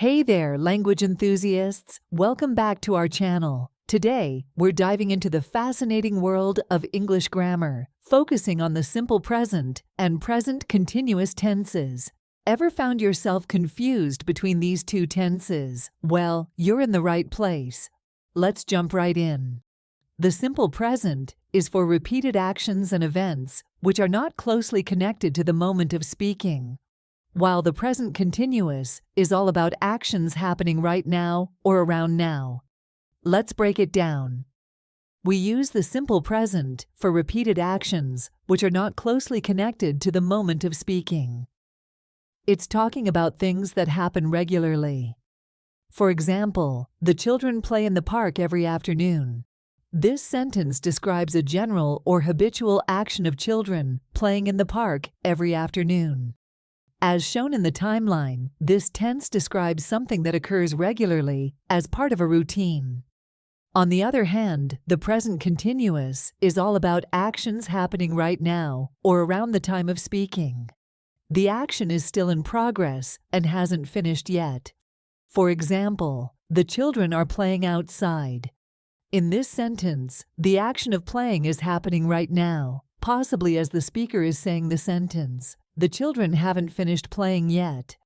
Hey there, language enthusiasts! Welcome back to our channel. Today, we're diving into the fascinating world of English grammar, focusing on the simple present and present continuous tenses. Ever found yourself confused between these two tenses? Well, you're in the right place. Let's jump right in. The simple present is for repeated actions and events which are not closely connected to the moment of speaking, while the present continuous is all about actions happening right now or around now. Let's break it down. We use the simple present for repeated actions which are not closely connected to the moment of speaking. It's talking about things that happen regularly. For example, the children play in the park every afternoon. This sentence describes a general or habitual action of children playing in the park every afternoon. As shown in the timeline, this tense describes something that occurs regularly as part of a routine. On the other hand, the present continuous is all about actions happening right now or around the time of speaking. The action is still in progress and hasn't finished yet. For example, the children are playing outside. In this sentence, the action of playing is happening right now, possibly as the speaker is saying the sentence. The children haven't finished playing yet.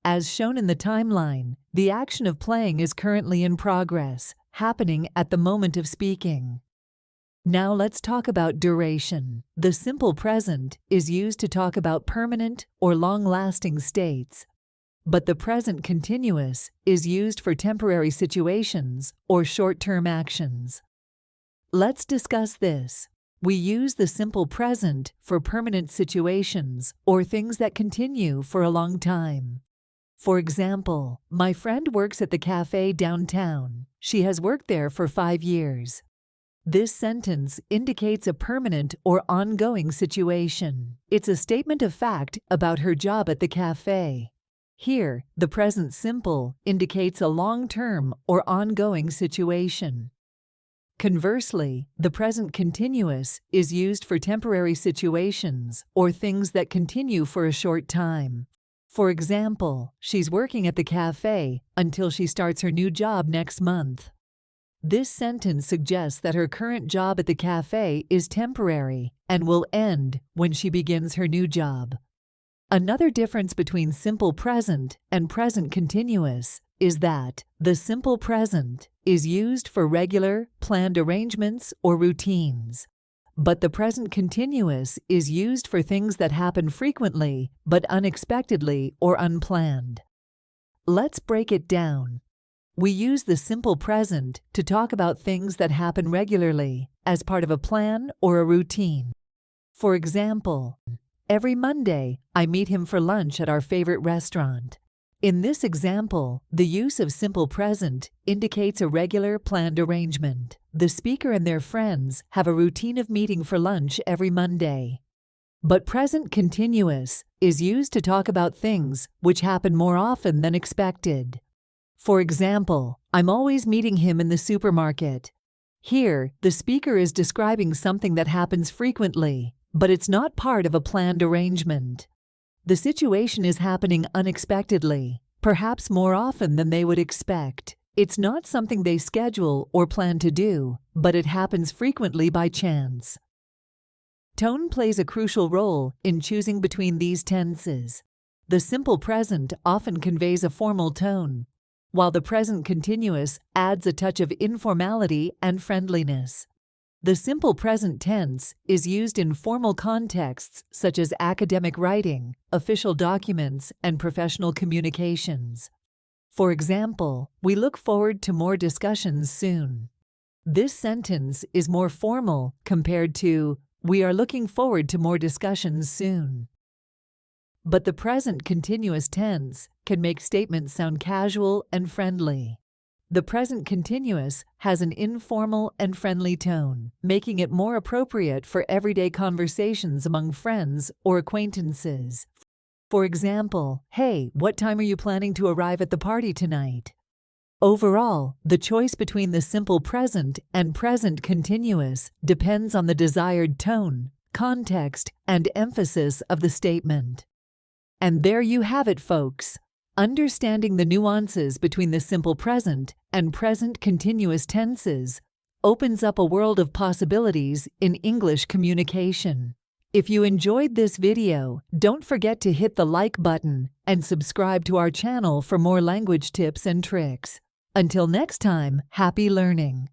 As shown in the timeline, the action of playing is currently in progress, happening at the moment of speaking. Now let's talk about duration. The simple present is used to talk about permanent or long-lasting states, but the present continuous is used for temporary situations or short-term actions. Let's discuss this. We use the simple present for permanent situations or things that continue for a long time. For example, my friend works at the cafe downtown. She has worked there for 5 years. This sentence indicates a permanent or ongoing situation. It's a statement of fact about her job at the cafe. Here, the present simple indicates a long-term or ongoing situation. Conversely, the present continuous is used for temporary situations or things that continue for a short time. For example, she's working at the cafe until she starts her new job next month. This sentence suggests that her current job at the cafe is temporary and will end when she begins her new job. Another difference between simple present and present continuous is that the simple present is used for regular, planned arrangements or routines, but the present continuous is used for things that happen frequently but unexpectedly or unplanned. Let's break it down. We use the simple present to talk about things that happen regularly as part of a plan or a routine. For example, every Monday, I meet him for lunch at our favorite restaurant. In this example, the use of simple present indicates a regular, planned arrangement. The speaker and their friends have a routine of meeting for lunch every Monday. But present continuous is used to talk about things which happen more often than expected. For example, I'm always meeting him in the supermarket. Here, the speaker is describing something that happens frequently, but it's not part of a planned arrangement. The situation is happening unexpectedly, perhaps more often than they would expect. It's not something they schedule or plan to do, but it happens frequently by chance. Tone plays a crucial role in choosing between these tenses. The simple present often conveys a formal tone, while the present continuous adds a touch of informality and friendliness. The simple present tense is used in formal contexts such as academic writing, official documents, and professional communications. For example, we look forward to more discussions soon. This sentence is more formal compared to, we are looking forward to more discussions soon. But the present continuous tense can make statements sound casual and friendly. The present continuous has an informal and friendly tone, making it more appropriate for everyday conversations among friends or acquaintances. For example, hey, what time are you planning to arrive at the party tonight? Overall, the choice between the simple present and present continuous depends on the desired tone, context, and emphasis of the statement. And there you have it, folks. Understanding the nuances between the simple present and present continuous tenses opens up a world of possibilities in English communication. If you enjoyed this video, don't forget to hit the like button and subscribe to our channel for more language tips and tricks. Until next time, happy learning!